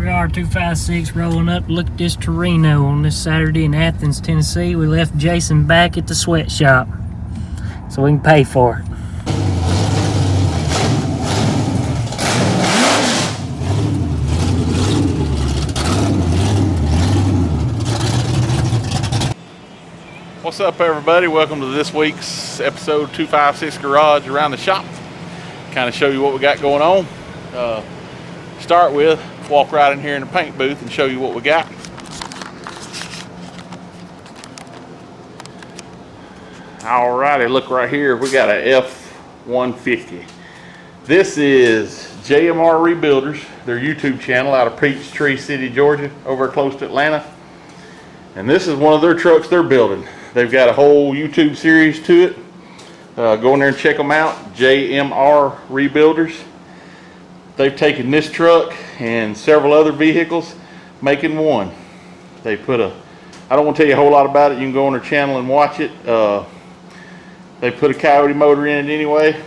we are, 256, rolling up. Look at this Torino on this Saturday in Athens, Tennessee. We left Jason back at the sweatshop so we can pay for it. What's up, everybody? Welcome to this week's episode 256 Garage Around the Shop. Kind of show you what we got going on. Start with walk right in here in the paint booth and show you what we got. Alrighty, look right here. We got a F-150. This is JMR Rebuilders, their YouTube channel out of Peachtree City, Georgia, over close to Atlanta. And this is one of their trucks they're building. They've got a whole YouTube series to it. Go in there and check them out, JMR Rebuilders. They've taken this truck and several other vehicles, making one. They put I don't want to tell you a whole lot about it. You can go on their channel and watch it. They put a Coyote motor in it anyway,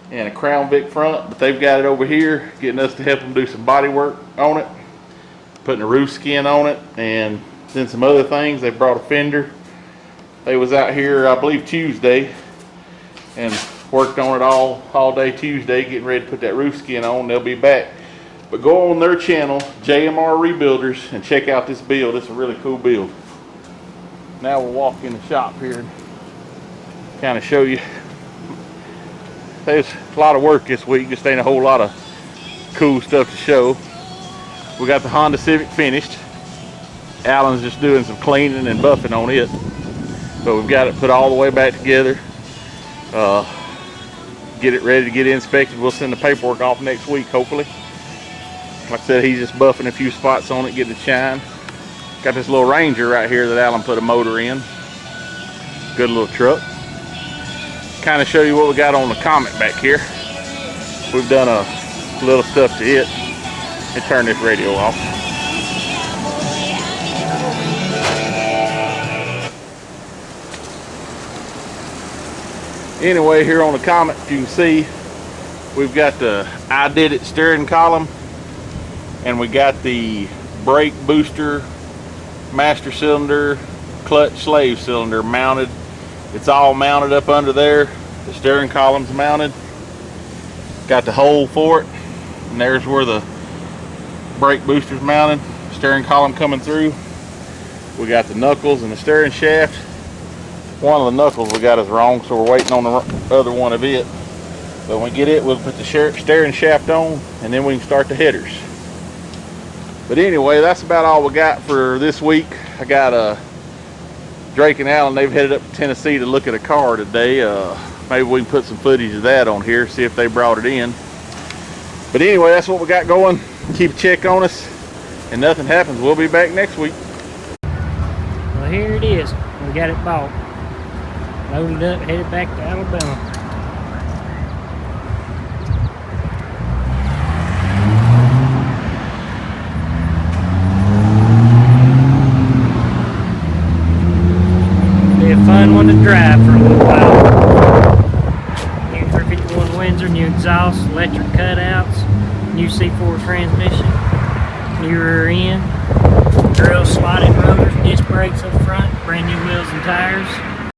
and a Crown Vic front, but they've got it over here, getting us to help them do some body work on it, putting a roof skin on it, and then some other things. They brought a fender. They was out here, I believe, Tuesday, and worked on it all day Tuesday, getting ready to put that roof skin on. They'll be back. But go on their channel, JMR Rebuilders, and check out this build. It's a really cool build. Now we'll walk in the shop here and kind of show you. There's a lot of work this week, just ain't a whole lot of cool stuff to show. We got the Honda Civic finished. Alan's just doing some cleaning and buffing on it. But we've got it put all the way back together. Get it ready to get inspected. We'll send the paperwork off next week, hopefully. Like I said, he's just buffing a few spots on it, getting it shine. Got this little Ranger right here that Alan put a motor in. Good little truck. Kind of show you what we got on the Comet back here. We've done a little stuff to it. And turn this radio off. Anyway, here on the Comet, if you can see, we've got the I Did It steering column, and we got the brake booster, master cylinder, clutch slave cylinder mounted. It's all mounted up under there. The steering column's mounted. Got the hole for it, and there's where the brake booster's mounted. Steering column coming through. We got the knuckles and the steering shaft. One of the knuckles we got is wrong, so we're waiting on the other one of it. But when we get it, we'll put the steering shaft on, and then we can start the headers. But anyway, that's about all we got for this week. I got Drake and Alan, they've headed up to Tennessee to look at a car today. Maybe we can put some footage of that on here, see if they brought it in. But anyway, that's what we got going. Keep a check on us, and nothing happens, we'll be back next week. Well, here it is. We got it bought. Loaded up, headed back to Alabama. Be a fun one to drive for a little while. New 351 Windsor, new exhaust, electric cutouts, new C4 transmission, new rear end, drill slotted rotors, disc brakes up front, brand new wheels and tires.